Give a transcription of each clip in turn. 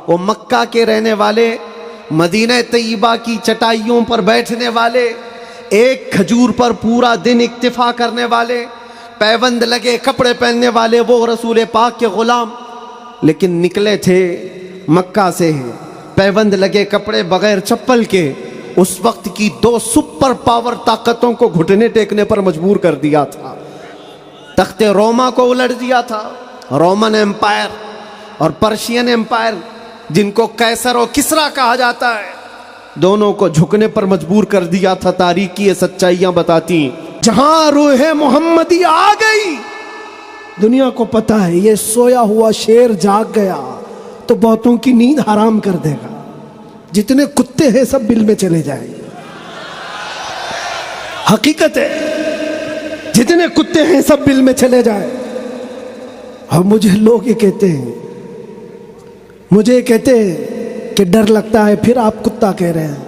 وہ مکہ کے رہنے والے، مدینہ طیبہ کی چٹائیوں پر بیٹھنے والے، ایک کھجور پر پورا دن اکتفا کرنے والے، پیوند لگے کپڑے پہننے والے، وہ رسول پاک کے غلام، لیکن نکلے تھے مکہ سے پیوند لگے کپڑے بغیر چپل کے۔ اس وقت کی 2 سپر پاور طاقتوں کو گھٹنے ٹیکنے پر مجبور کر دیا تھا۔ تخت روما کو الٹ دیا تھا، رومن ایمپائر اور پرشین ایمپائر، جن کو قیصر و کسریٰ کہا جاتا ہے، دونوں کو جھکنے پر مجبور کر دیا تھا۔ تاریخ کی یہ سچائیاں بتاتی ہیں جہاں روح محمدی آ گئی، دنیا کو پتا ہے یہ سویا ہوا شیر جاگ گیا تو بہتوں کی نیند حرام کر دے گا۔ جتنے کتے ہیں سب بل میں چلے جائیں گے، حقیقت ہے، جتنے کتے ہیں سب بل میں چلے جائیں۔ اور مجھے لوگ یہ کہتے ہیں، مجھے کہتے ہیں کہ ڈر لگتا ہے، پھر آپ کتا کہہ رہے ہیں۔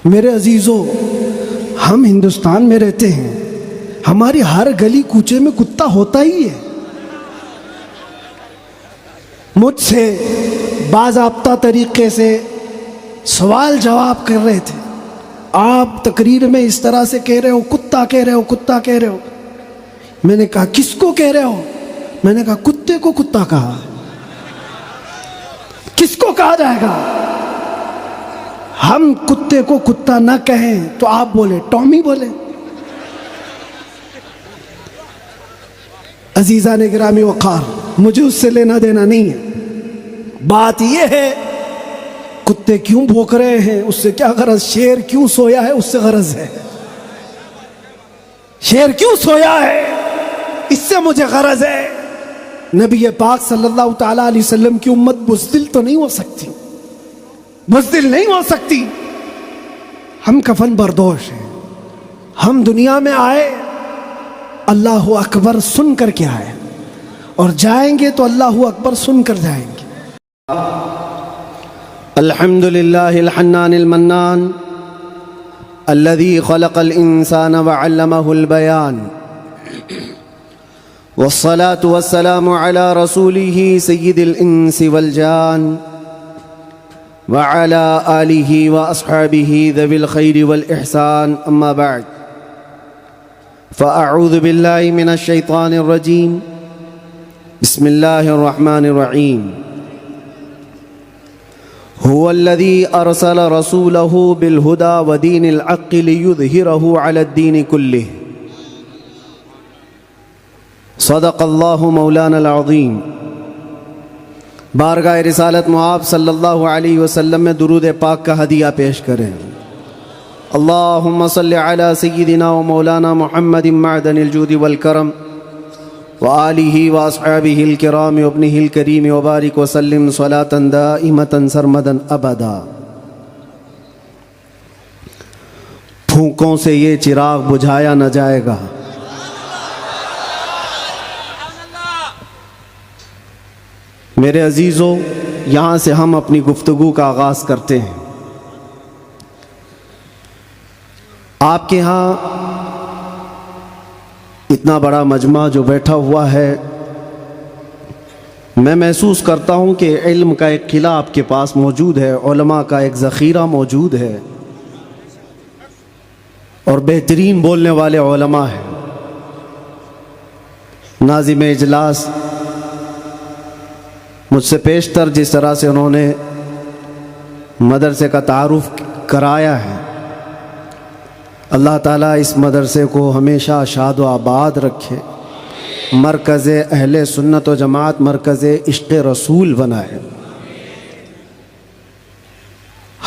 میرے عزیزو، ہم ہندوستان میں رہتے ہیں، ہماری ہر گلی کوچے میں کتا ہوتا ہی ہے۔ مجھ سے باضابطہ طریقے سے سوال جواب کر رہے تھے، آپ تقریر میں اس طرح سے کہہ رہے ہو، کتا کہہ رہے ہو، کتا کہہ رہے ہو۔ میں نے کہا کس کو کہہ رہے ہو؟ میں نے کہا کتے کو کتا کہا، کس کو کہا جائے گا؟ ہم کتے کو کتا نہ کہیں تو آپ بولے ٹامی بولے۔ عزیزان گرامی وقار، مجھے اس سے لینا دینا نہیں ہے، بات یہ ہے کتے کیوں بھونک رہے ہیں اس سے کیا غرض، شیر کیوں سویا ہے اس سے غرض ہے، شیر کیوں سویا ہے اس سے مجھے غرض ہے۔ نبی پاک صلی اللہ تعالیٰ علیہ وسلم کی امت بزدل تو نہیں ہو سکتی، بزدل نہیں ہو سکتی۔ ہم کفن بردوش ہیں، ہم دنیا میں آئے اللہ اکبر سن کر کے آئے، اور جائیں گے تو اللہ اکبر سن کر جائیں گے۔ الحمد للہ الحنان المنان الذي خلق الإنسان وعلمه البيان، والصلاة والسلام على رسوله سيد الإنس والجان وعلى آله وأصحابه ذوي الخير والإحسان، أما بعد، فأعوذ بالله من الشيطان الرجيم، بسم الله الرحمن الرحيم۔ هو الذي أرسل رسوله بالهدى ودين الحق ليظهره على الدين كله، صدق الله مولانا العظيم۔ بارگاہ رسالت معاب صلی اللہ علیہ وسلم میں درود پاک کا ہدیہ پیش کریں۔ اللہم صل علی سیدنا و مولانا محمد معدن الجود والکرم وآلہ واصحابہ الکرام وابنہ الکریم وبارک وسلم صلاة دائمة سرمدا ابدا۔ پھونکوں سے یہ چراغ بجھایا نہ جائے گا، میرے عزیزو، یہاں سے ہم اپنی گفتگو کا آغاز کرتے ہیں۔ آپ کے ہاں اتنا بڑا مجمع جو بیٹھا ہوا ہے، میں محسوس کرتا ہوں کہ علم کا ایک قلعہ آپ کے پاس موجود ہے، علماء کا ایک ذخیرہ موجود ہے، اور بہترین بولنے والے علماء ہیں۔ ناظم اجلاس مجھ سے پیشتر جس طرح سے انہوں نے مدرسے کا تعارف کرایا ہے، اللہ تعالیٰ اس مدرسے کو ہمیشہ شاد و آباد رکھے، مرکز اہل سنت و جماعت، مرکز عشق رسول بنائے۔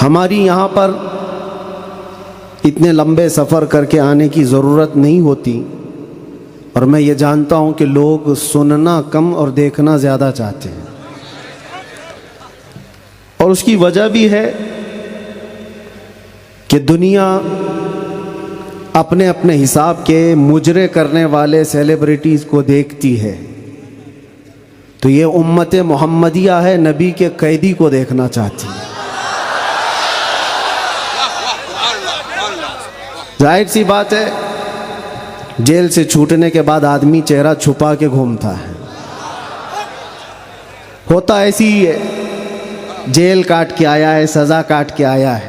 ہماری یہاں پر اتنے لمبے سفر کر کے آنے کی ضرورت نہیں ہوتی، اور میں یہ جانتا ہوں کہ لوگ سننا کم اور دیکھنا زیادہ چاہتے ہیں، اور اس کی وجہ بھی ہے کہ دنیا اپنے اپنے حساب کے مجرے کرنے والے سیلیبریٹیز کو دیکھتی ہے، تو یہ امت محمدیہ ہے، نبی کے قیدی کو دیکھنا چاہتی ہے۔ ظاہر سی بات ہے، جیل سے چھوٹنے کے بعد آدمی چہرہ چھپا کے گھومتا ہے، ہوتا ایسی ہی ہے، جیل کاٹ کے آیا ہے، سزا کاٹ کے آیا ہے،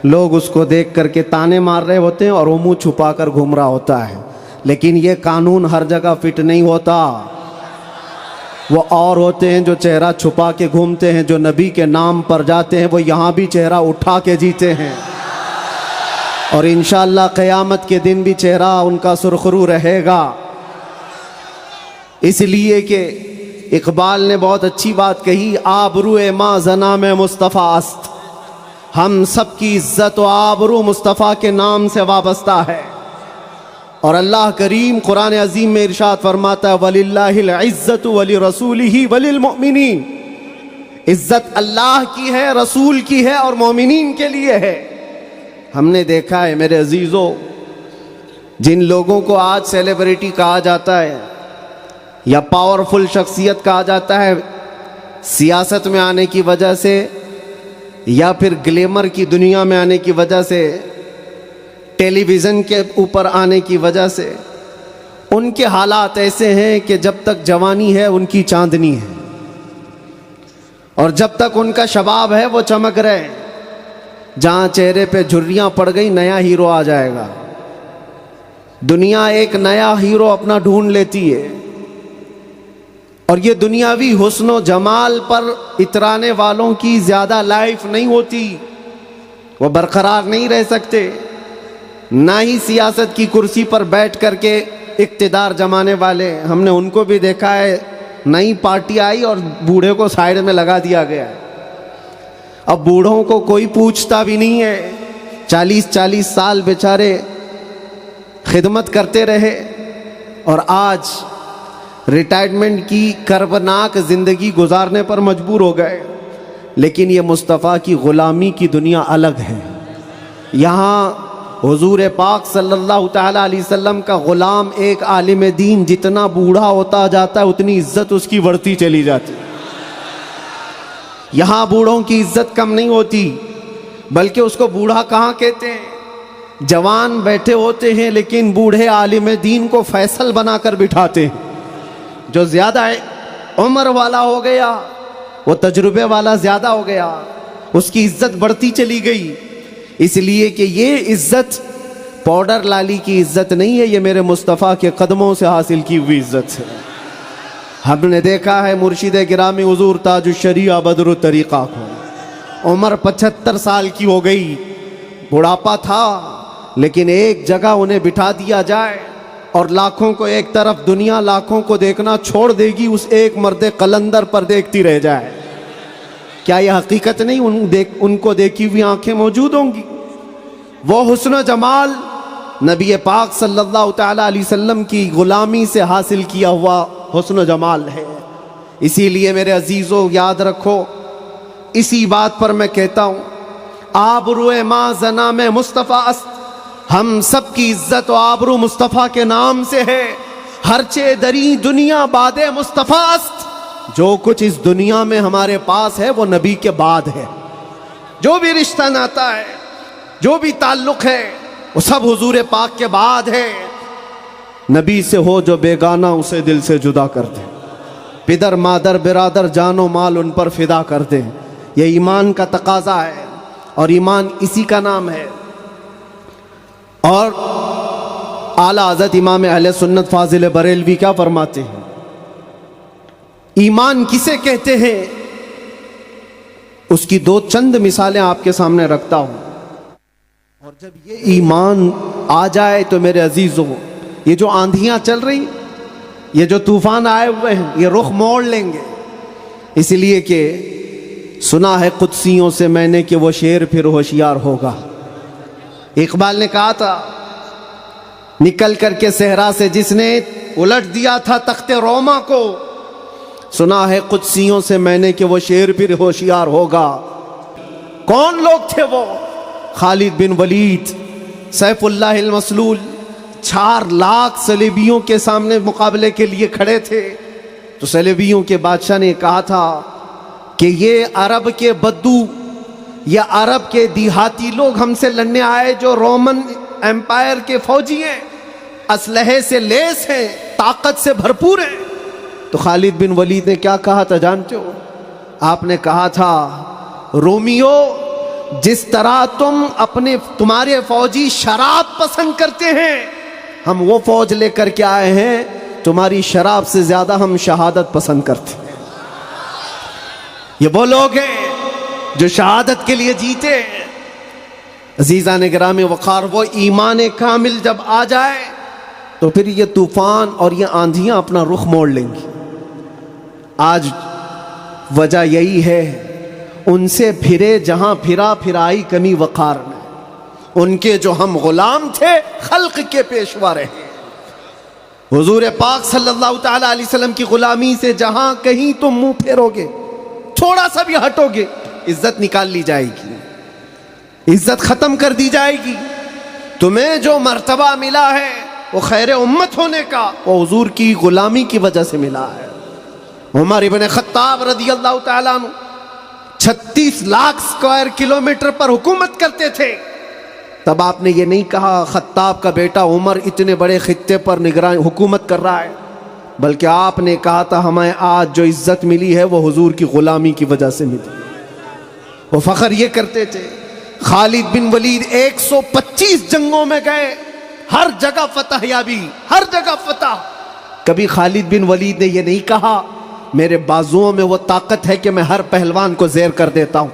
لوگ اس کو دیکھ کر کے تانے مار رہے ہوتے ہیں اور وہ منہ چھپا کر گھوم رہا ہوتا ہے، لیکن یہ قانون ہر جگہ فٹ نہیں ہوتا۔ وہ اور ہوتے ہیں جو چہرہ چھپا کے گھومتے ہیں، جو نبی کے نام پر جاتے ہیں وہ یہاں بھی چہرہ اٹھا کے جیتے ہیں، اور انشاءاللہ قیامت کے دن بھی چہرہ ان کا سرخرو رہے گا۔ اس لیے کہ اقبال نے بہت اچھی بات کہی، آبرو ما زنا میں مصطفیٰ است، ہم سب کی عزت و آبرو مصطفیٰ کے نام سے وابستہ ہے۔ اور اللہ کریم قرآن عظیم میں ارشاد فرماتا ہے وَلِلَّهِ الْعِزَّةُ وَلِرَسُولِهِ وَلِلْمُؤْمِنِينَ، عزت اللہ کی ہے، رسول کی ہے اور مومنین کے لیے ہے۔ ہم نے دیکھا ہے میرے عزیزو، جن لوگوں کو آج سیلیبریٹی کہا جاتا ہے یا پاورفل شخصیت کہا جاتا ہے، سیاست میں آنے کی وجہ سے یا پھر گلیمر کی دنیا میں آنے کی وجہ سے، ٹیلی ویژن کے اوپر آنے کی وجہ سے، ان کے حالات ایسے ہیں کہ جب تک جوانی ہے ان کی چاندنی ہے، اور جب تک ان کا شباب ہے وہ چمک رہے ہیں۔ جہاں چہرے پہ جھریاں پڑ گئی نیا ہیرو آ جائے گا، دنیا ایک نیا ہیرو اپنا ڈھونڈ لیتی ہے، اور یہ دنیاوی حسن و جمال پر اترانے والوں کی زیادہ لائف نہیں ہوتی، وہ برقرار نہیں رہ سکتے، نہ ہی سیاست کی کرسی پر بیٹھ کر کے اقتدار جمانے والے۔ ہم نے ان کو بھی دیکھا ہے، نئی پارٹی آئی اور بوڑھے کو سائیڈ میں لگا دیا گیا ہے، اب بوڑھوں کو کوئی پوچھتا بھی نہیں ہے، 40 سال بیچارے خدمت کرتے رہے اور آج ریٹائرمنٹ کی کربناک زندگی گزارنے پر مجبور ہو گئے۔ لیکن یہ مصطفیٰ کی غلامی کی دنیا الگ ہے۔ یہاں حضور پاک صلی اللہ تعالیٰ علیہ وسلم کا غلام ایک عالم دین جتنا بوڑھا ہوتا جاتا ہے اتنی عزت اس کی بڑھتی چلی جاتی۔ یہاں بوڑھوں کی عزت کم نہیں ہوتی، بلکہ اس کو بوڑھا کہاں کہتے ہیں؟ جوان بیٹھے ہوتے ہیں لیکن بوڑھے عالم دین کو فیصل بنا کر بٹھاتے ہیں۔ جو زیادہ عمر والا ہو گیا، وہ تجربے والا زیادہ ہو گیا، اس کی عزت بڑھتی چلی گئی، اس لیے کہ یہ عزت پاؤڈر لالی کی عزت نہیں ہے، یہ میرے مصطفیٰ کے قدموں سے حاصل کی ہوئی عزت ہے۔ ہم نے دیکھا ہے مرشد گرامی حضور تاج الشریعہ بدر الطریقہ کو، عمر 75 سال کی ہو گئی، بڑھاپا تھا، لیکن ایک جگہ انہیں بٹھا دیا جائے اور لاکھوں کو ایک طرف دنیا لاکھوں کو دیکھنا چھوڑ دے گی، اس ایک مرد قلندر پر دیکھتی رہ جائے۔ کیا یہ حقیقت نہیں؟ ان کو دیکھی ہوئی آنکھیں موجود ہوں گی۔ وہ حسن و جمال نبی پاک صلی اللہ تعالیٰ علیہ وسلم کی غلامی سے حاصل کیا ہوا حسن و جمال ہے۔ اسی لیے میرے عزیزو یاد رکھو، اسی بات پر میں کہتا ہوں آبرو ما زنا میں مصطفیٰ است، ہم سب کی عزت و آبرو مصطفیٰ کے نام سے ہے۔ ہرچے دری دنیا باد مصطفیٰ است، جو کچھ اس دنیا میں ہمارے پاس ہے وہ نبی کے بعد ہے۔ جو بھی رشتہ ناتا ہے، جو بھی تعلق ہے، وہ سب حضور پاک کے بعد ہے۔ نبی سے ہو جو بیگانہ اسے دل سے جدا کر دے، پدر مادر برادر جان و مال ان پر فدا کر دے۔ یہ ایمان کا تقاضا ہے، اور ایمان اسی کا نام ہے۔ اور اعلیٰ حضرت امام اہل سنت فاضل بریلوی کیا فرماتے ہیں؟ ایمان کسے کہتے ہیں؟ اس کی دو چند مثالیں آپ کے سامنے رکھتا ہوں، اور جب یہ ایمان آ جائے تو میرے عزیزو، یہ جو آندھیاں چل رہی، یہ جو طوفان آئے ہوئے ہیں، یہ رخ موڑ لیں گے۔ اس لیے کہ سنا ہے قدسیوں سے میں نے کہ وہ شیر پھر ہوشیار ہوگا۔ اقبال نے کہا تھا، نکل کر کے صحرا سے جس نے الٹ دیا تھا تخت روما کو، سنا ہے قدسیوں سے میں نے کہ وہ شیر پھر ہوشیار ہوگا۔ کون لوگ تھے وہ؟ خالد بن ولید، سیف اللہ المسلول، 4 لاکھ صلیبیوں کے سامنے مقابلے کے لیے کھڑے تھے، تو صلیبیوں کے بادشاہ نے کہا تھا کہ یہ عرب کے بدو یا عرب کے دیہاتی لوگ ہم سے لڑنے آئے جو رومن امپائر کے فوجی ہیں، اسلحے سے لیس ہیں، طاقت سے بھرپور ہیں، تو خالد بن ولید نے کیا کہا تھا جانتے ہو؟ آپ نے کہا تھا رومیو جس طرح تمہارے فوجی شراب پسند کرتے ہیں، ہم وہ فوج لے کر کے آئے ہیں، تمہاری شراب سے زیادہ ہم شہادت پسند کرتے ہیں۔ یہ وہ لوگ ہیں جو شہادت کے لیے جیتے ہیں۔ عزیزان گرامی وقار، وہ ایمان کامل جب آ جائے تو پھر یہ طوفان اور یہ آندھیاں اپنا رخ موڑ لیں گی۔ آج وجہ یہی ہے، ان سے پھرے جہاں پھرا پھرائی کمی وقار میں، ان کے جو ہم غلام تھے خلق کے پیشوا رہے۔ حضور پاک صلی اللہ تعالی علیہ وسلم کی غلامی سے جہاں کہیں تم منہ پھیرو گے، تھوڑا سا بھی ہٹو گے، عزت نکال لی جائے گی، عزت ختم کر دی جائے گی۔ تمہیں جو مرتبہ ملا ہے وہ خیر امت ہونے کا، وہ حضور کی غلامی کی وجہ سے ملا ہے۔ عمر ابن خطاب رضی اللہ تعالیٰ عنہ 36 لاکھ اسکوائر کلومیٹر پر حکومت کرتے تھے۔ تب آپ نے یہ نہیں کہا خطاب کا بیٹا عمر اتنے بڑے خطے پر نگران حکومت کر رہا ہے، بلکہ آپ نے کہا تھا ہمیں آج جو عزت ملی ہے وہ حضور کی غلامی کی وجہ سے ملی۔ وہ فخر یہ کرتے تھے۔ خالد بن ولید 125 جنگوں میں گئے، ہر جگہ فتح یابی، ہر جگہ فتح۔ کبھی خالد بن ولید نے یہ نہیں کہا میرے بازوؤں میں وہ طاقت ہے کہ میں ہر پہلوان کو زیر کر دیتا ہوں،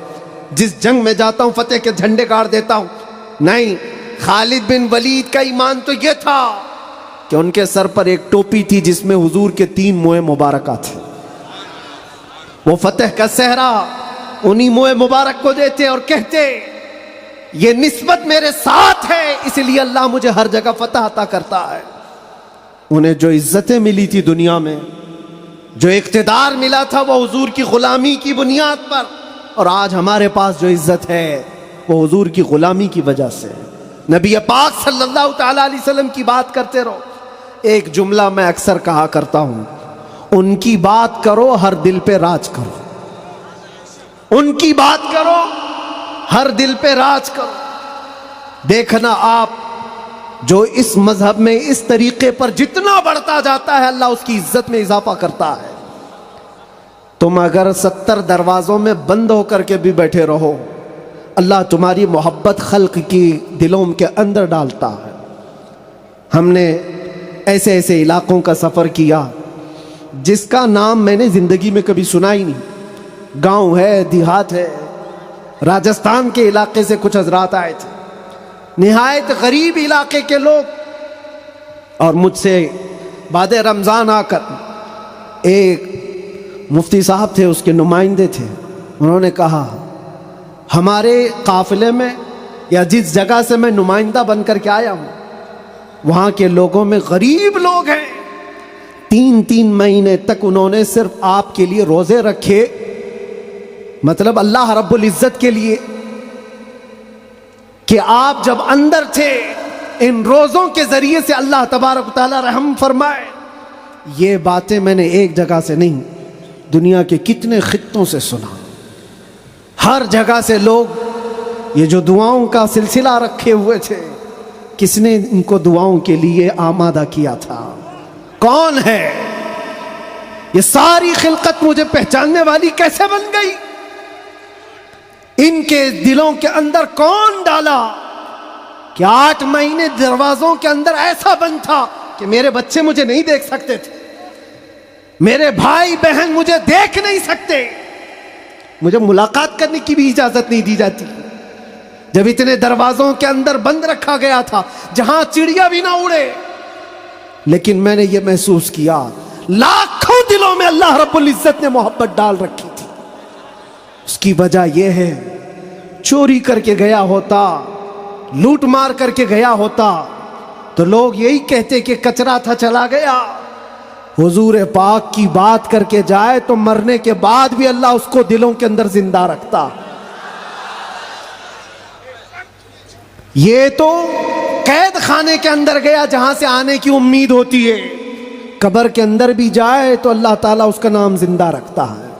جس جنگ میں جاتا ہوں فتح کے جھنڈے گاڑ دیتا ہوں۔ نہیں، خالد بن ولید کا ایمان تو یہ تھا کہ ان کے سر پر ایک ٹوپی تھی جس میں حضور کے 3 موئے مبارکہ تھے۔ وہ فتح کا صحرا انہی موئے مبارک کو دیتے اور کہتے یہ نسبت میرے ساتھ ہے، اس لیے اللہ مجھے ہر جگہ فتح عطا کرتا ہے۔ انہیں جو عزتیں ملی تھی دنیا میں، جو اقتدار ملا تھا، وہ حضور کی غلامی کی بنیاد پر، اور آج ہمارے پاس جو عزت ہے وہ حضور کی غلامی کی وجہ سے۔ نبی پاک صلی اللہ تعالی علیہ وسلم کی بات کرتے رہو۔ ایک جملہ میں اکثر کہا کرتا ہوں، ان کی بات کرو ہر دل پہ راج کرو، ان کی بات کرو ہر دل پہ راج کرو۔ دیکھنا آپ جو اس مذہب میں اس طریقے پر جتنا بڑھتا جاتا ہے اللہ اس کی عزت میں اضافہ کرتا ہے۔ تم اگر 70 دروازوں میں بند ہو کر کے بھی بیٹھے رہو، اللہ تمہاری محبت خلق کی دلوں کے اندر ڈالتا ہے۔ ہم نے ایسے ایسے علاقوں کا سفر کیا جس کا نام میں نے زندگی میں کبھی سنا ہی نہیں، گاؤں ہے، دیہات ہے۔ راجستھان کے علاقے سے کچھ حضرات آئے تھے، نہایت غریب علاقے کے لوگ، اور مجھ سے بعد رمضان آ کر ایک مفتی صاحب تھے، اس کے نمائندے تھے، انہوں نے کہا ہمارے قافلے میں یا جس جگہ سے میں نمائندہ بن کر کے آیا ہوں وہاں کے لوگوں میں غریب لوگ ہیں، 3 مہینے تک انہوں نے صرف آپ کے لیے روزے رکھے، مطلب اللہ رب العزت کے لیے، کہ آپ جب اندر تھے ان روزوں کے ذریعے سے اللہ تبارک و تعالی رحم فرمائے۔ یہ باتیں میں نے ایک جگہ سے نہیں، دنیا کے کتنے خطوں سے سنا۔ ہر جگہ سے لوگ یہ جو دعاؤں کا سلسلہ رکھے ہوئے تھے، کس نے ان کو دعاؤں کے لیے آمادہ کیا تھا؟ کون ہے؟ یہ ساری خلقت مجھے پہچاننے والی کیسے بن گئی؟ ان کے دلوں کے اندر کون ڈالا کہ 8 مہینے دروازوں کے اندر ایسا بند تھا کہ میرے بچے مجھے نہیں دیکھ سکتے تھے، میرے بھائی بہن مجھے دیکھ نہیں سکتے، مجھے ملاقات کرنے کی بھی اجازت نہیں دی جاتی، جب اتنے دروازوں کے اندر بند رکھا گیا تھا جہاں چڑیا بھی نہ اڑے۔ لیکن میں نے یہ محسوس کیا لاکھوں دلوں میں اللہ رب العزت نے محبت ڈال رکھی تھی۔ اس کی وجہ یہ ہے، چوری کر کے گیا ہوتا، لوٹ مار کر کے گیا ہوتا تو لوگ یہی کہتے کہ کچرا تھا چلا گیا۔ حضور پاک کی بات کر کے جائے تو مرنے کے بعد بھی اللہ اس کو دلوں کے اندر زندہ رکھتا۔ یہ تو قید خانے کے اندر گیا جہاں سے آنے کی امید ہوتی ہے، قبر کے اندر بھی جائے تو اللہ تعالیٰ اس کا نام زندہ رکھتا ہے۔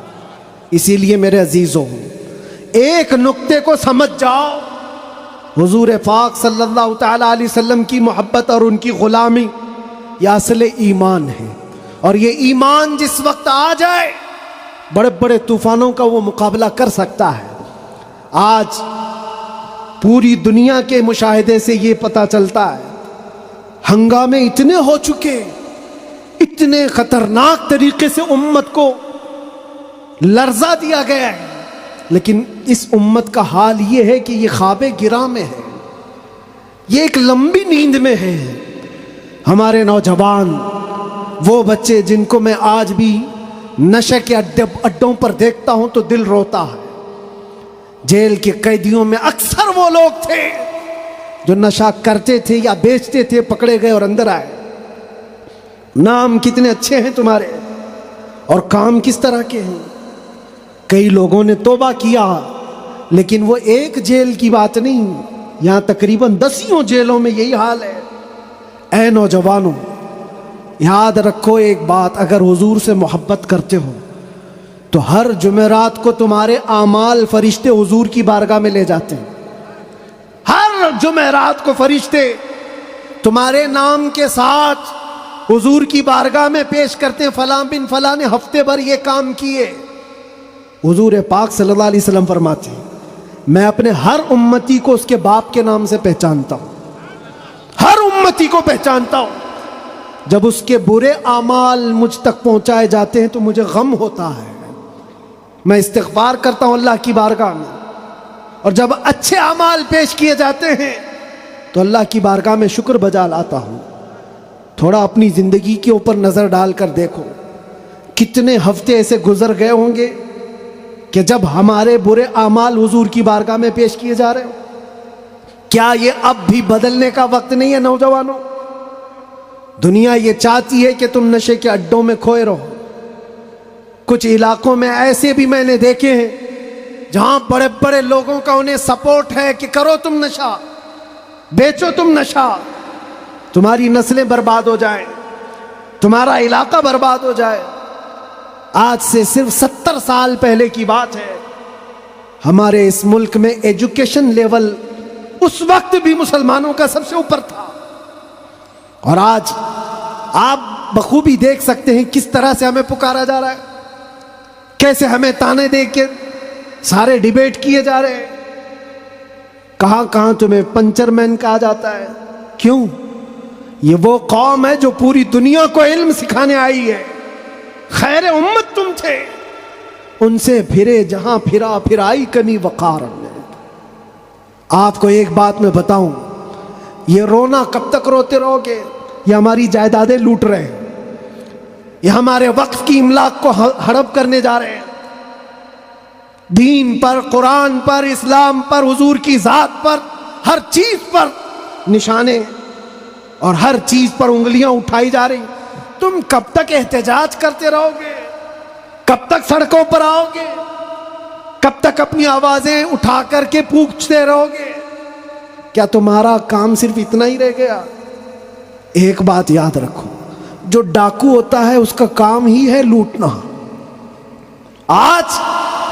اسی لیے میرے عزیزوں، ایک نقطے کو سمجھ جاؤ، حضور پاک صلی اللہ تعالیٰ علیہ وسلم کی محبت اور ان کی غلامی یہ اصل ایمان ہے۔ اور یہ ایمان جس وقت آ جائے بڑے بڑے طوفانوں کا وہ مقابلہ کر سکتا ہے۔ آج پوری دنیا کے مشاہدے سے یہ پتہ چلتا ہے ہنگامے اتنے ہو چکے، اتنے خطرناک طریقے سے امت کو لرزا دیا گیا ہے، لیکن اس امت کا حال یہ ہے کہ یہ خواب گراں میں ہے، یہ ایک لمبی نیند میں ہے۔ ہمارے نوجوان، وہ بچے جن کو میں آج بھی نشے کے اڈوں پر دیکھتا ہوں تو دل روتا ہے۔ جیل کے قیدیوں میں اکثر وہ لوگ تھے جو نشہ کرتے تھے یا بیچتے تھے، پکڑے گئے اور اندر آئے۔ نام کتنے اچھے ہیں تمہارے اور کام کس طرح کے ہیں۔ کئی لوگوں نے توبہ کیا، لیکن وہ ایک جیل کی بات نہیں، یہاں تقریباً 10 جیلوں میں یہی حال ہے۔ اے نوجوانوں، یاد رکھو ایک بات، اگر حضور سے محبت کرتے ہو تو ہر جمعرات کو تمہارے اعمال فرشتے حضور کی بارگاہ میں لے جاتے ہیں۔ ہر جمعرات کو فرشتے تمہارے نام کے ساتھ حضور کی بارگاہ میں پیش کرتے ہیں، فلاں بن فلاں نے ہفتے بھر یہ کام کیے۔ حضور پاک صلی اللہ علیہ وسلم فرماتے ہیں میں اپنے ہر امتی کو اس کے باپ کے نام سے پہچانتا ہوں، ہر امتی کو پہچانتا ہوں۔ جب اس کے برے اعمال مجھ تک پہنچائے جاتے ہیں تو مجھے غم ہوتا ہے، میں استغفار کرتا ہوں اللہ کی بارگاہ میں، اور جب اچھے اعمال پیش کیے جاتے ہیں تو اللہ کی بارگاہ میں شکر بجا لاتا ہوں۔ تھوڑا اپنی زندگی کے اوپر نظر ڈال کر دیکھو، کتنے ہفتے ایسے گزر گئے ہوں گے کہ جب ہمارے برے اعمال حضور کی بارگاہ میں پیش کیے جا رہے ہو۔ کیا یہ اب بھی بدلنے کا وقت نہیں ہے نوجوانوں؟ دنیا یہ چاہتی ہے کہ تم نشے کے اڈوں میں کھوئے رہو۔ کچھ علاقوں میں ایسے بھی میں نے دیکھے ہیں جہاں بڑے بڑے لوگوں کا انہیں سپورٹ ہے کہ کرو تم نشہ، بیچو تم نشہ، تمہاری نسلیں برباد ہو جائیں، تمہارا علاقہ برباد ہو جائے۔ آج سے صرف 70 سال پہلے کی بات ہے، ہمارے اس ملک میں ایجوکیشن لیول اس وقت بھی مسلمانوں کا سب سے اوپر تھا، اور آج آپ بخوبی دیکھ سکتے ہیں کس طرح سے ہمیں پکارا جا رہا ہے، کیسے ہمیں تانے دے کے سارے ڈیبیٹ کیے جا رہے ہیں۔ کہاں کہاں تمہیں پنچر مین کہا جاتا ہے، کیوں؟ یہ وہ قوم ہے جو پوری دنیا کو علم سکھانے آئی ہے، خیر امت تم تھے، ان سے پھرے جہاں پھرا پھر آئی کمی وقار میں۔ آپ کو ایک بات میں بتاؤں، یہ رونا کب تک روتے رہو گے؟ یہ ہماری جائیدادیں لوٹ رہے ہیں، یہ ہمارے وقف کی املاک کو ہڑپ کرنے جا رہے ہیں، دین پر، قرآن پر، اسلام پر، حضور کی ذات پر، ہر چیز پر نشانے اور ہر چیز پر انگلیاں اٹھائی جا رہی۔ تم کب تک احتجاج کرتے رہو گے؟ کب تک سڑکوں پر آؤ گے؟ کب تک اپنی آوازیں اٹھا کر کے پوچھتے رہو گے؟ کیا تمہارا کام صرف اتنا ہی رہ گیا؟ ایک بات یاد رکھو، جو ڈاکو ہوتا ہے اس کا کام ہی ہے لوٹنا۔ آج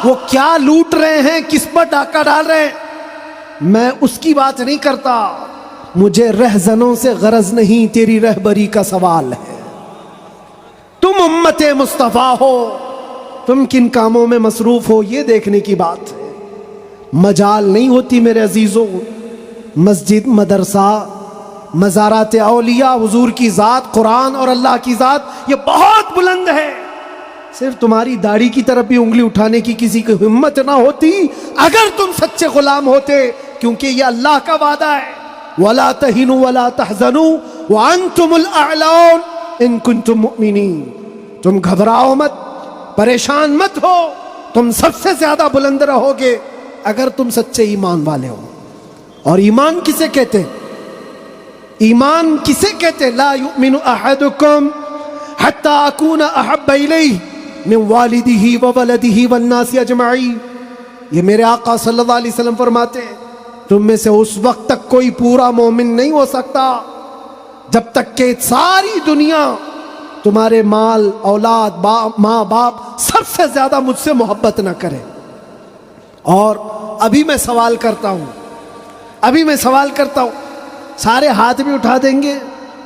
وہ کیا لوٹ رہے ہیں، کس پر ڈاکہ ڈال رہے ہیں، میں اس کی بات نہیں کرتا، مجھے رہزنوں سے غرض نہیں، تیری رہبری کا سوال ہے۔ تم امت مصطفیٰ ہو، تم کن کاموں میں مصروف ہو یہ دیکھنے کی بات ہے۔ مجال نہیں ہوتی میرے عزیزوں، مسجد، مدرسہ، مزارات اولیاء، حضور کی ذات، قرآن اور اللہ کی ذات یہ بہت بلند ہے۔ صرف تمہاری داڑھی کی طرف بھی انگلی اٹھانے کی کسی کی ہمت نہ ہوتی اگر تم سچے غلام ہوتے، کیونکہ یہ اللہ کا وعدہ ہے، وَلَا تَهِنُوا وَلَا تَحْزَنُوا وَأَنْتُمُ الْأَعْلَوْنَ إِن كُنتُم مُؤْمِنِينَ۔ تم گھبراؤ مت، پریشان مت ہو، تم سب سے زیادہ بلند رہو گے اگر تم سچے ایمان والے ہو۔ اور ایمان کسے کہتے؟ ایمان کسے کہتے؟ لا یؤمن احدکم حتی اکون احب الیہ من والدہ وولدہ والناس اجمعین۔ یہ میرے آقا صلی اللہ علیہ وسلم فرماتے ہیں تم میں سے اس وقت تک کوئی پورا مومن نہیں ہو سکتا جب تک کہ ساری دنیا تمہارے مال، اولاد، ماں باپ سب سے زیادہ مجھ سے محبت نہ کرے۔ اور ابھی میں سوال کرتا ہوں، سارے ہاتھ بھی اٹھا دیں گے،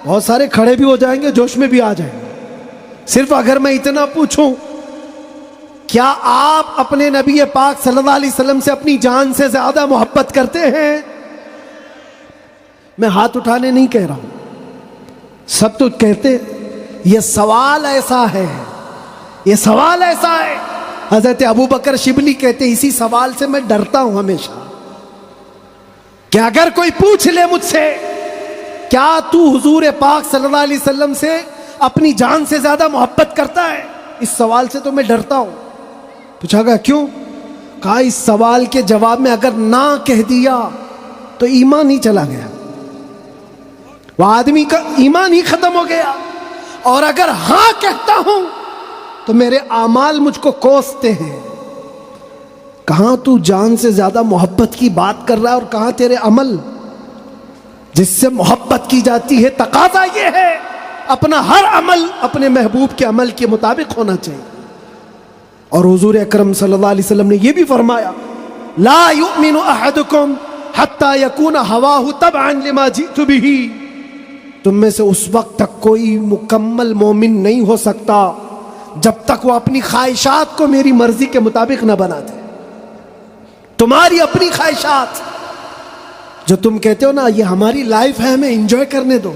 بہت سارے کھڑے بھی ہو جائیں گے، جوش میں بھی آ جائیں گے۔ صرف اگر میں اتنا پوچھوں کیا آپ اپنے نبی پاک صلی اللہ علیہ وسلم سے اپنی جان سے زیادہ محبت کرتے ہیں؟ میں ہاتھ اٹھانے نہیں کہہ رہا ہوں، سب تو کہتے یہ سوال ایسا ہے، یہ سوال ایسا ہے. حضرت ابو بکر شبلی کہتے اسی سوال سے میں ڈرتا ہوں ہمیشہ کہ اگر کوئی پوچھ لے مجھ سے کیا تو حضور پاک صلی اللہ علیہ وسلم سے اپنی جان سے زیادہ محبت کرتا ہے، اس سوال سے تو میں ڈرتا ہوں. پوچھا گیا کیوں؟ کہا اس سوال کے جواب میں اگر نہ کہہ دیا تو ایمان ہی چلا گیا، وہ آدمی کا ایمان ہی ختم ہو گیا، اور اگر ہاں کہتا ہوں تو میرے اعمال مجھ کو کوستے ہیں. کہاں تو جان سے زیادہ محبت کی بات کر رہا ہے اور کہاں تیرے عمل جس سے محبت کی جاتی ہے. تقاضا یہ ہے اپنا ہر عمل اپنے محبوب کے عمل کے مطابق ہونا چاہیے. اور حضور اکرم صلی اللہ علیہ وسلم نے یہ بھی فرمایا لا یؤمن احدکم حتی یکون ہواہ تبعا لما جئت بہ. تم میں سے اس وقت تک کوئی مکمل مومن نہیں ہو سکتا جب تک وہ اپنی خواہشات کو میری مرضی کے مطابق نہ بنا دے. تمہاری اپنی خواہشات جو تم کہتے ہو نا یہ ہماری لائف ہے، ہمیں انجوائے کرنے دو،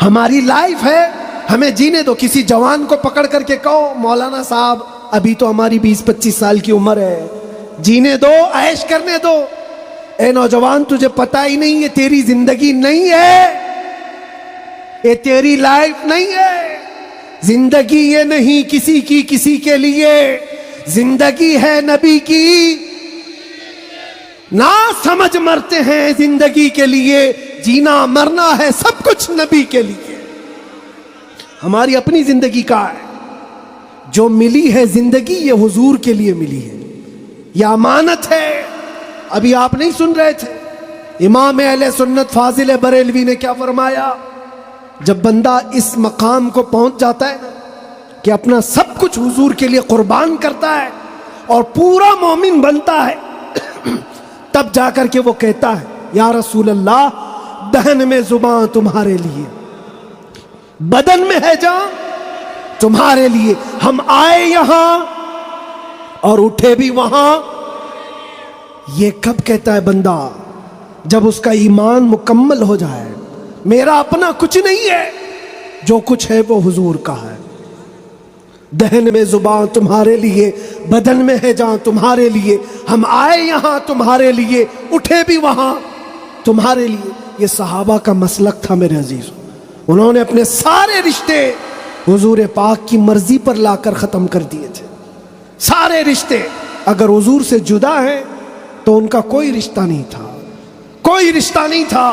ہماری لائف ہے ہمیں جینے دو. کسی جوان کو پکڑ کر کے کہو مولانا صاحب ابھی تو ہماری 20-25 سال کی عمر ہے، جینے دو، عیش کرنے دو. اے نوجوان تجھے پتہ ہی نہیں یہ تیری زندگی نہیں ہے، یہ تیری لائف نہیں ہے. زندگی یہ نہیں کسی کی کسی کے لیے، زندگی ہے نبی کی. نہ سمجھ مرتے ہیں زندگی کے لیے، جینا مرنا ہے سب کچھ نبی کے لیے. ہماری اپنی زندگی کا ہے، جو ملی ہے زندگی یہ حضور کے لیے ملی ہے، یہ امانت ہے. ابھی آپ نہیں سن رہے تھے امام اہل سنت فاضل بریلوی نے کیا فرمایا؟ جب بندہ اس مقام کو پہنچ جاتا ہے کہ اپنا سب کچھ حضور کے لیے قربان کرتا ہے اور پورا مومن بنتا ہے، تب جا کر کے وہ کہتا ہے یا رسول اللہ دہن میں زبان تمہارے لیے، بدن میں ہے جان تمہارے لیے. ہم آئے یہاں اور اٹھے بھی وہاں. یہ کب کہتا ہے بندہ؟ جب اس کا ایمان مکمل ہو جائے. میرا اپنا کچھ نہیں ہے، جو کچھ ہے وہ حضور کا ہے. دہن میں زبان تمہارے لیے، بدن میں ہے جان تمہارے لیے. ہم آئے یہاں تمہارے لیے، اٹھے بھی وہاں تمہارے لیے. یہ صحابہ کا مسلک تھا میرے عزیزوں. انہوں نے اپنے سارے رشتے حضور پاک کی مرضی پر لا کر ختم کر دیے تھے. سارے رشتے اگر حضور سے جدا ہیں تو ان کا کوئی رشتہ نہیں تھا، کوئی رشتہ نہیں تھا.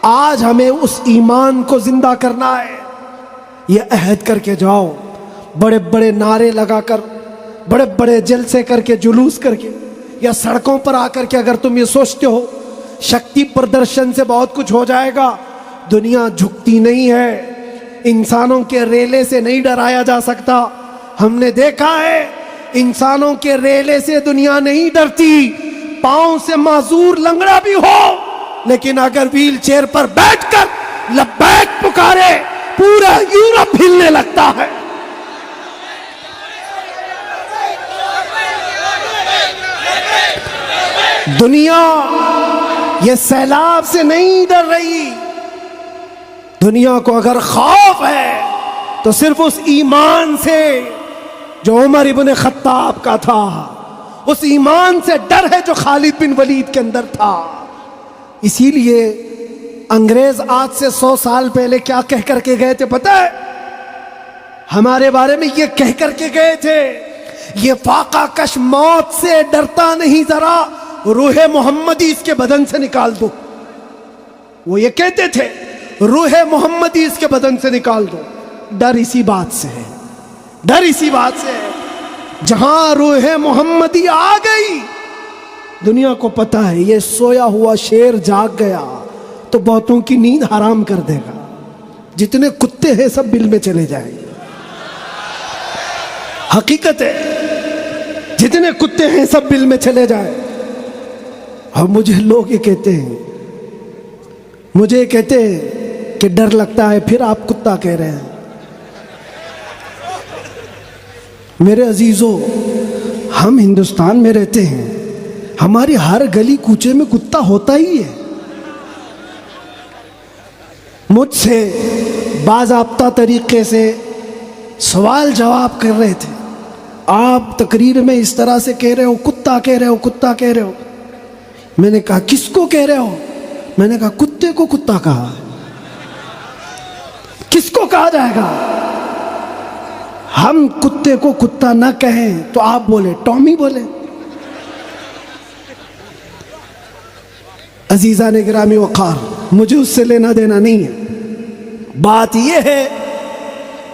آج ہمیں اس ایمان کو زندہ کرنا ہے. یہ عہد کر کے جاؤ، بڑے بڑے نعرے لگا کر، بڑے بڑے جلسے کر کے، جلوس کر کے، یا سڑکوں پر آ کر کے اگر تم یہ سوچتے ہو شکتی پردرشن سے بہت کچھ ہو جائے گا. دنیا جھکتی نہیں ہے، انسانوں کے ریلے سے نہیں ڈرایا جا سکتا. ہم نے دیکھا ہے انسانوں کے ریلے سے دنیا نہیں ڈرتی. پاؤں سے معذور لنگڑا بھی ہو لیکن اگر ویل چیئر پر بیٹھ کر لبیک پکارے پورا یورپ ہلنے لگتا ہے. دنیا یہ سیلاب سے نہیں ڈر رہی. دنیا کو اگر خوف ہے تو صرف اس ایمان سے جو عمر ابن خطاب کا تھا، اس ایمان سے ڈر ہے جو خالد بن ولید کے اندر تھا. اسی لیے انگریز آج سے 100 سال پہلے کیا کہہ کر کے گئے تھے پتہ ہے؟ ہمارے بارے میں یہ کہہ کر کے گئے تھے یہ فاقہ کش موت سے ڈرتا نہیں، ذرا روح محمدی اس کے بدن سے نکال دو. وہ یہ کہتے تھے روح محمدی اس کے بدن سے نکال دو. ڈر اسی بات سے ہے، ڈر اسی بات سے ہے. جہاں روح محمدی آ گئی دنیا کو پتہ ہے یہ سویا ہوا شیر جاگ گیا تو بہتوں کی نیند حرام کر دے گا. جتنے کتے ہیں سب بل میں چلے جائیں گے. حقیقت ہے جتنے کتے ہیں سب بل میں چلے جائیں. اور مجھے لوگ یہ کہتے ہیں، مجھے کہتے ہیں کہ ڈر لگتا ہے، پھر آپ کتا کہہ رہے ہیں. میرے عزیزو، ہم ہندوستان میں رہتے ہیں، ہماری ہر گلی کوچے میں کتا ہوتا ہی ہے۔ مجھ سے باضابطہ طریقے سے سوال جواب کر رہے تھے، آپ تقریر میں اس طرح سے کہہ رہے ہو، کتا کہہ رہے ہو، کتا کہہ رہے ہو۔ میں نے کہا کس کو کہہ رہے ہو؟ میں نے کہا کتے کو کتا کہا۔ کس کو کہا جائے گا؟ ہم کتے کو کتا نہ کہیں تو آپ بولے ٹامی بولے۔ عزیزان گرامی وقار، مجھے اس سے لینا دینا نہیں ہے، بات یہ ہے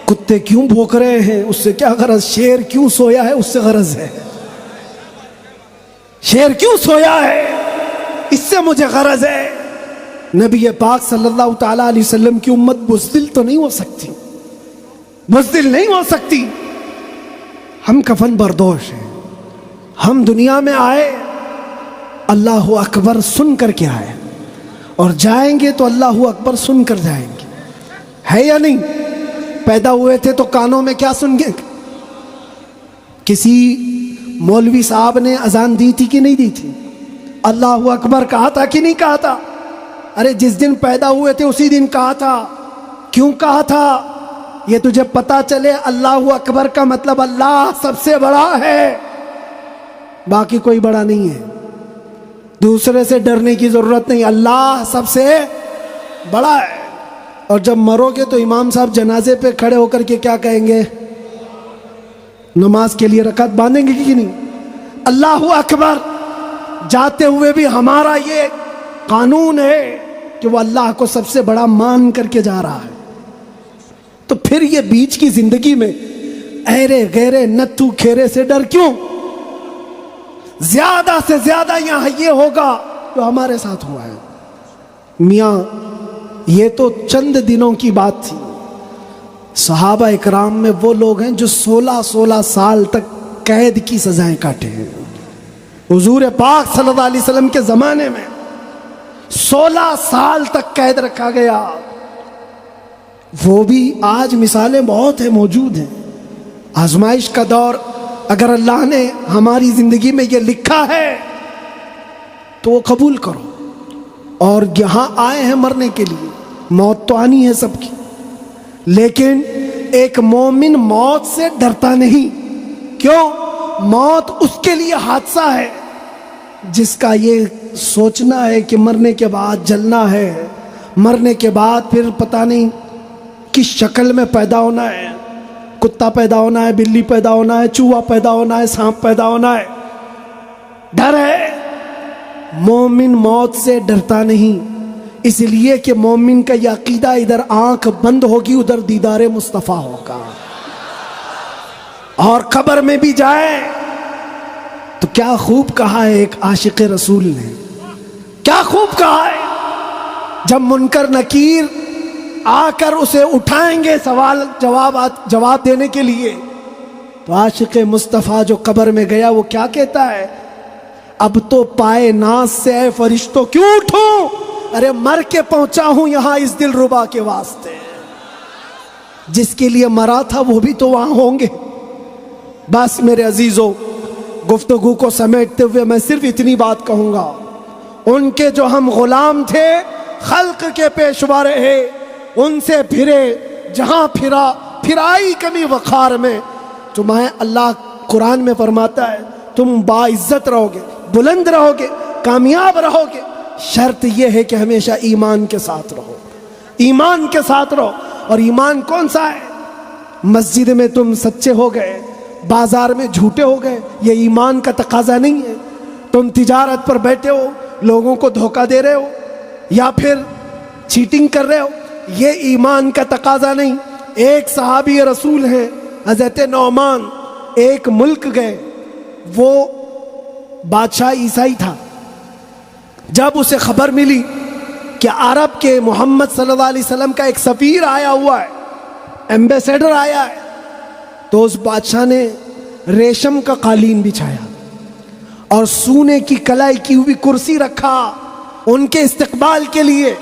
کتے کیوں بھونک رہے ہیں اس سے کیا غرض، شیر کیوں سویا ہے اس سے غرض ہے، شیر کیوں سویا ہے اس سے مجھے غرض ہے۔ نبی پاک صلی اللہ تعالی علیہ وسلم کی امت بزدل تو نہیں ہو سکتی، بزدل نہیں ہو سکتی۔ ہم کفن بردوش ہیں، ہم دنیا میں آئے اللہ اکبر سن کر کے آئے، اور جائیں گے تو اللہ اکبر سن کر جائیں گے، ہے یا نہیں؟ پیدا ہوئے تھے تو کانوں میں کیا سن گے؟ کسی مولوی صاحب نے اذان دی تھی کہ نہیں دی تھی؟ اللہ اکبر کہا تھا کہ نہیں کہا تھا؟ ارے جس دن پیدا ہوئے تھے اسی دن کہا تھا۔ کیوں کہا تھا؟ یہ تجھے پتا چلے اللہ اکبر کا مطلب اللہ سب سے بڑا ہے، باقی کوئی بڑا نہیں ہے، دوسرے سے ڈرنے کی ضرورت نہیں، اللہ سب سے بڑا ہے۔ اور جب مرو گے تو امام صاحب جنازے پہ کھڑے ہو کر کے کیا کہیں گے؟ نماز کے لیے رکعت باندھیں گے کہ نہیں؟ اللہ اکبر جاتے ہوئے بھی ہمارا یہ قانون ہے کہ وہ اللہ کو سب سے بڑا مان کر کے جا رہا ہے۔ تو پھر یہ بیچ کی زندگی میں ایرے غیرے نتھو کھیرے سے ڈر کیوں؟ زیادہ سے زیادہ یہاں یہ ہوگا جو ہمارے ساتھ ہوا ہے۔ میاں یہ تو چند دنوں کی بات تھی، صحابہ اکرام میں وہ لوگ ہیں جو 16 سال تک قید کی سزائیں کاٹے ہیں۔ حضور پاک صلی اللہ علیہ وسلم کے زمانے میں 16 سال تک قید رکھا گیا۔ وہ بھی آج مثالیں بہت ہیں، موجود ہیں۔ آزمائش کا دور، اگر اللہ نے ہماری زندگی میں یہ لکھا ہے تو وہ قبول کرو۔ اور یہاں آئے ہیں مرنے کے لیے، موت تو آنی ہے سب کی، لیکن ایک مومن موت سے ڈرتا نہیں۔ کیوں؟ موت اس کے لیے حادثہ ہے جس کا یہ سوچنا ہے کہ مرنے کے بعد جلنا ہے، مرنے کے بعد پھر پتہ نہیں کس شکل میں پیدا ہونا ہے، کتا پیدا ہونا ہے، بلی پیدا ہونا ہے، چوہا پیدا ہونا ہے، سانپ پیدا ہونا ہے، ڈر ہے۔ مومن موت سے ڈرتا نہیں، اس لیے کہ مومن کا یہ عقیدہ ادھر آنکھ بند ہوگی ادھر دیدار مصطفیٰ ہوگا، اور قبر میں بھی جائے تو کیا خوب کہا ہے ایک عاشق رسول نے، کیا خوب کہا ہے، جب منکر نکیر آ کر اسے اٹھائیں گے سوال جواب دینے کے لیے، تو عاشق مصطفیٰ جو قبر میں گیا وہ کیا کہتا ہے؟ اب تو پائے ناز سے اے فرشتوں کیوں اٹھوں، ارے مر کے پہنچا ہوں یہاں اس دل ربا کے واسطے، جس کے لیے مرا تھا وہ بھی تو وہاں ہوں گے۔ بس میرے عزیزو، گفتگو کو سمیٹتے ہوئے میں صرف اتنی بات کہوں گا، ان کے جو ہم غلام تھے، خلق کے پیشوا رہے، ان سے پھرے جہاں پھرائی کمی وقار میں، تمہیں اللہ قرآن میں فرماتا ہے تم باعزت رہو گے، بلند رہو گے، کامیاب رہو گے، شرط یہ ہے کہ ہمیشہ ایمان کے ساتھ رہو، ایمان کے ساتھ رہو۔ اور ایمان کون سا ہے؟ مسجد میں تم سچے ہو گئے، بازار میں جھوٹے ہو گئے، یہ ایمان کا تقاضا نہیں ہے۔ تم تجارت پر بیٹھے ہو، لوگوں کو دھوکہ دے رہے ہو یا پھر چیٹنگ کر رہے ہو، یہ ایمان کا تقاضا نہیں۔ ایک صحابی رسول ہیں حضرت نعمان، ایک ملک گئے، وہ بادشاہ عیسائی تھا۔ جب اسے خبر ملی کہ عرب کے محمد صلی اللہ علیہ وسلم کا ایک سفیر آیا ہوا ہے، ایمبیسیڈر آیا ہے، تو اس بادشاہ نے ریشم کا قالین بچھایا اور سونے کی کلائی کی ہوئی کرسی رکھا ان کے استقبال کے لیے۔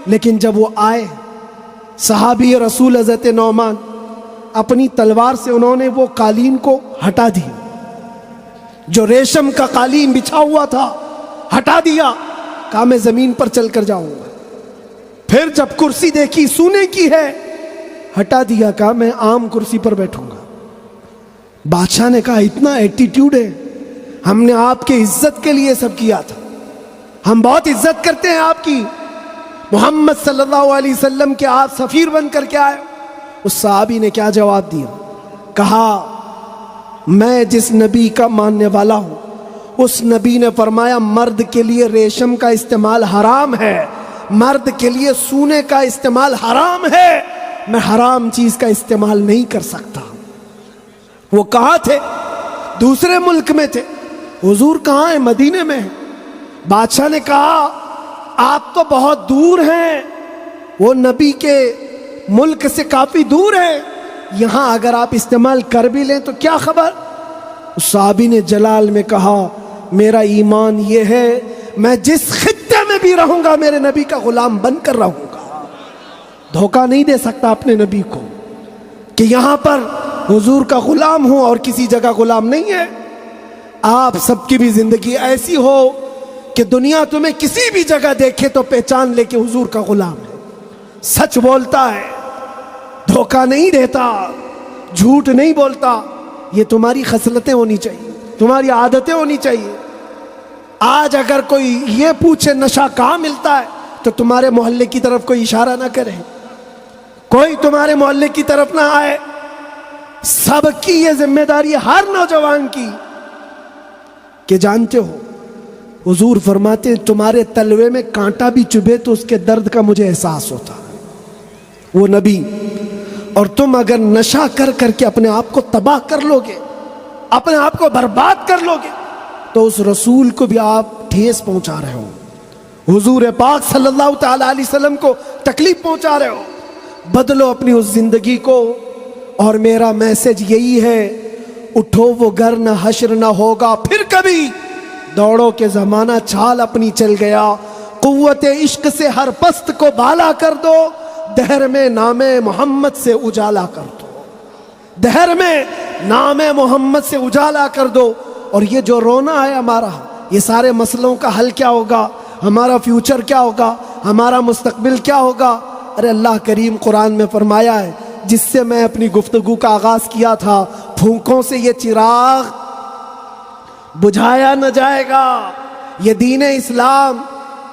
لیکن جب وہ آئے، صحابی رسول حضرت نعمان، اپنی تلوار سے انہوں نے وہ قالین کو ہٹا دیا، جو ریشم کا قالین بچھا ہوا تھا ہٹا دیا، کہا میں زمین پر چل کر جاؤں گا۔ پھر جب کرسی دیکھی سونے کی ہے، ہٹا دیا، کہا میں عام کرسی پر بیٹھوں گا۔ بادشاہ نے کہا اتنا ایٹیٹیوڈ ہے، ہم نے آپ کے عزت کے لیے سب کیا تھا، ہم بہت عزت کرتے ہیں آپ کی، محمد صلی اللہ علیہ وسلم کے آپ سفیر بن کر کے آئے۔ اس صحابی نے کیا جواب دیا؟ کہا میں جس نبی کا ماننے والا ہوں اس نبی نے فرمایا مرد کے لیے ریشم کا استعمال حرام ہے، مرد کے لیے سونے کا استعمال حرام ہے، میں حرام چیز کا استعمال نہیں کر سکتا۔ وہ کہاں تھے؟ دوسرے ملک میں تھے۔ حضور کہاں ہیں؟ مدینے میں ہیں۔ بادشاہ نے کہا آپ تو بہت دور ہیں، وہ نبی کے ملک سے کافی دور ہیں، یہاں اگر آپ استعمال کر بھی لیں تو کیا خبر؟ اس صحابی نے جلال میں کہا میرا ایمان یہ ہے میں جس خطے میں بھی رہوں گا میرے نبی کا غلام بن کر رہوں گا، دھوکہ نہیں دے سکتا اپنے نبی کو کہ یہاں پر حضور کا غلام ہوں اور کسی جگہ غلام نہیں ہے۔ آپ سب کی بھی زندگی ایسی ہو کہ دنیا تمہیں کسی بھی جگہ دیکھے تو پہچان لے کہ حضور کا غلام ہے، سچ بولتا ہے، دھوکہ نہیں دیتا، جھوٹ نہیں بولتا۔ یہ تمہاری خصلتیں ہونی چاہیے، تمہاری عادتیں ہونی چاہیے۔ آج اگر کوئی یہ پوچھے نشہ کہاں ملتا ہے تو تمہارے محلے کی طرف کوئی اشارہ نہ کرے، کوئی تمہارے محلے کی طرف نہ آئے۔ سب کی یہ ذمہ داری ہر نوجوان کی کہ جانتے ہو حضور فرماتے ہیں تمہارے تلوے میں کانٹا بھی چبھے تو اس کے درد کا مجھے احساس ہوتا ہے، وہ نبی۔ اور تم اگر نشہ کر کر کے اپنے آپ کو تباہ کر لو گے، اپنے آپ کو برباد کر لو گے تو اس رسول کو بھی آپ ٹھیس پہنچا رہے ہو، حضور پاک صلی اللہ تعالی علیہ وسلم کو تکلیف پہنچا رہے ہو۔ بدلو اپنی اس زندگی کو، اور میرا میسج یہی ہے اٹھو وہ گھر نہ حشر نہ ہوگا پھر کبھی، دوڑو کے زمانہ چھال اپنی چل گیا، قوت عشق سے ہر پست کو بالا کر دو، دہر میں نام محمد سے اجالا کر دو، دہر میں نام محمد سے اجالا کر دو۔ اور یہ جو رونا ہے ہمارا، یہ سارے مسئلوں کا حل کیا ہوگا، ہمارا فیوچر کیا ہوگا، ہمارا مستقبل کیا ہوگا؟ ارے اللہ کریم قرآن میں فرمایا ہے، جس سے میں اپنی گفتگو کا آغاز کیا تھا، پھونکوں سے یہ چراغ بجھایا نہ جائے گا، یہ دین اسلام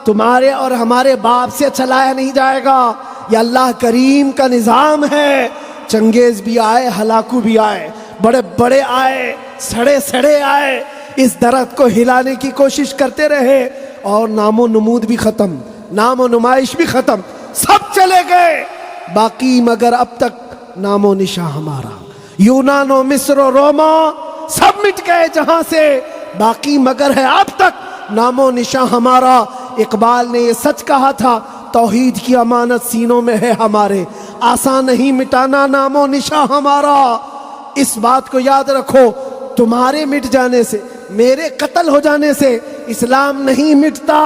تمہارے اور ہمارے باپ سے چلایا نہیں جائے گا، یہ اللہ کریم کا نظام ہے۔ چنگیز بھی آئے، ہلاکو بھی آئے، بڑے بڑے آئے، سڑے سڑے آئے، اس درخت کو ہلانے کی کوشش کرتے رہے، اور نام و نمود بھی ختم، نام و نمائش بھی ختم، سب چلے گئے، باقی مگر اب تک نام و نشاں ہمارا۔ یونان و مصر و روما سب مٹ گئے جہاں سے، باقی مگر ہے اب تک نام و نشاں ہمارا۔ اقبال نے یہ سچ کہا تھا، توحید کی امانت سینوں میں ہے ہمارے، آسان نہیں مٹانا نام و نشاں ہمارا۔ اس بات کو یاد رکھو، تمہارے مٹ جانے سے، میرے قتل ہو جانے سے اسلام نہیں مٹتا،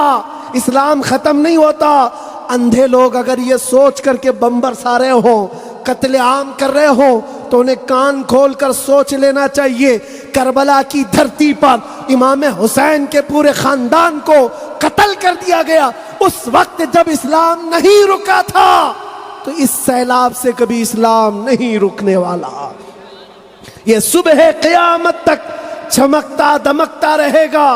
اسلام ختم نہیں ہوتا۔ اندھے لوگ اگر یہ سوچ کر کے بم برسا رہے ہوں، قتل عام کر رہے ہوں، تو انہیں کان کھول کر سوچ لینا چاہیے، کربلا کی دھرتی پر امام حسین کے پورے خاندان کو قتل کر دیا گیا، اس وقت جب اسلام نہیں رکا تھا، تو اس سیلاب سے کبھی اسلام نہیں رکنے والا، یہ صبح قیامت تک چمکتا دمکتا رہے گا۔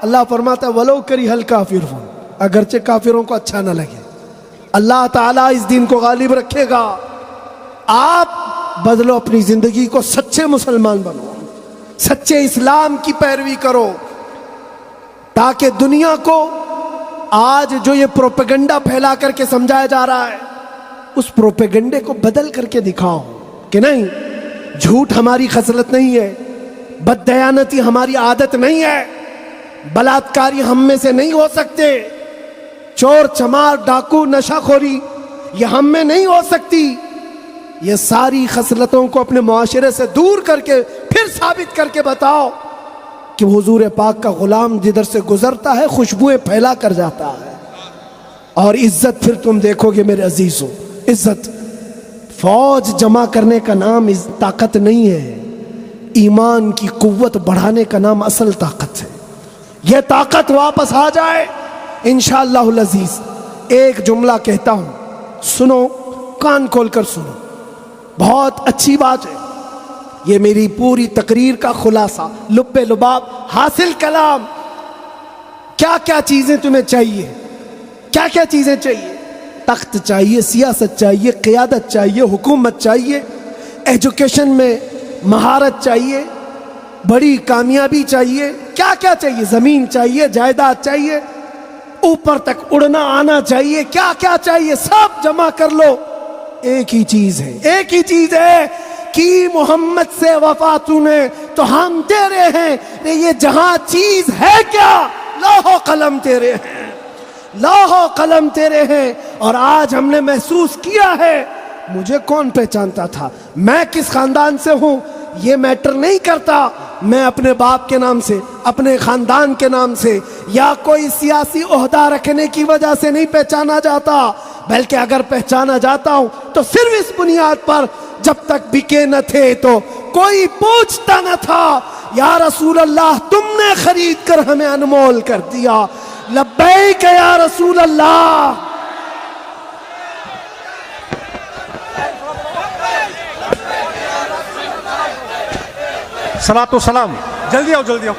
اللہ فرماتا ہے وَلَوْ كَرِهَ الْكَافِرُونَ، اگرچہ کافروں کو اچھا نہ لگے، اللہ تعالیٰ اس دین کو غالب رکھے گا۔ آپ بدلو اپنی زندگی کو، سچے مسلمان بنو، سچے اسلام کی پیروی کرو، تاکہ دنیا کو آج جو یہ پروپیگنڈا پھیلا کر کے سمجھایا جا رہا ہے، اس پروپیگنڈے کو بدل کر کے دکھاؤ کہ نہیں، جھوٹ ہماری خصلت نہیں ہے، بددیانتی ہماری عادت نہیں ہے، بلاತ್ಕಾری ہم میں سے نہیں ہو سکتے، چور چمار ڈاکو نشہ خوری یہ ہم میں نہیں ہو سکتی۔ یہ ساری خصلتوں کو اپنے معاشرے سے دور کر کے پھر ثابت کر کے بتاؤ کہ حضور پاک کا غلام جدھر سے گزرتا ہے خوشبوئیں پھیلا کر جاتا ہے، اور عزت پھر تم دیکھو گے میرے عزیزوں، عزت فوج جمع کرنے کا نام طاقت نہیں ہے، ایمان کی قوت بڑھانے کا نام اصل طاقت ہے۔ یہ طاقت واپس آ جائے انشاءاللہ العزیز۔ ایک جملہ کہتا ہوں، سنو، کان کھول کر سنو، بہت اچھی بات ہے، یہ میری پوری تقریر کا خلاصہ، لب لباب، حاصل کلام۔ کیا کیا چیزیں تمہیں چاہیے؟ کیا کیا چیزیں چاہیے؟ تخت چاہیے، سیاست چاہیے، قیادت چاہیے، حکومت چاہیے، ایجوکیشن میں مہارت چاہیے، بڑی کامیابی چاہیے، کیا کیا چاہیے؟ زمین چاہیے، جائیداد چاہیے، اوپر تک اڑنا آنا چاہیے، کیا کیا چاہیے؟ سب جمع کر لو، ایک ہی چیز ہے، ایک ہی چیز ہے کہ محمد سے وفا تو نے تو ہم تیرے ہیں۔ یہ جہاں چیز ہے کیا؟ لوح و قلم تیرے ہیں، لوح و قلم تیرے ہیں۔ اور آج ہم نے محسوس کیا ہے، مجھے کون پہچانتا تھا، میں کس خاندان سے ہوں یہ میٹر نہیں کرتا، میں اپنے باپ کے نام سے، اپنے خاندان کے نام سے یا کوئی سیاسی عہدہ رکھنے کی وجہ سے نہیں پہچانا جاتا، بلکہ اگر پہچانا جاتا ہوں تو صرف اس بنیاد پر، جب تک بکے نہ تھے تو کوئی پوچھتا نہ تھا، یا رسول اللہ تم نے خرید کر ہمیں انمول کر دیا، لبیک یا رسول اللہ۔ صلاۃ و سلام، جلدی آؤ جلدی آؤ۔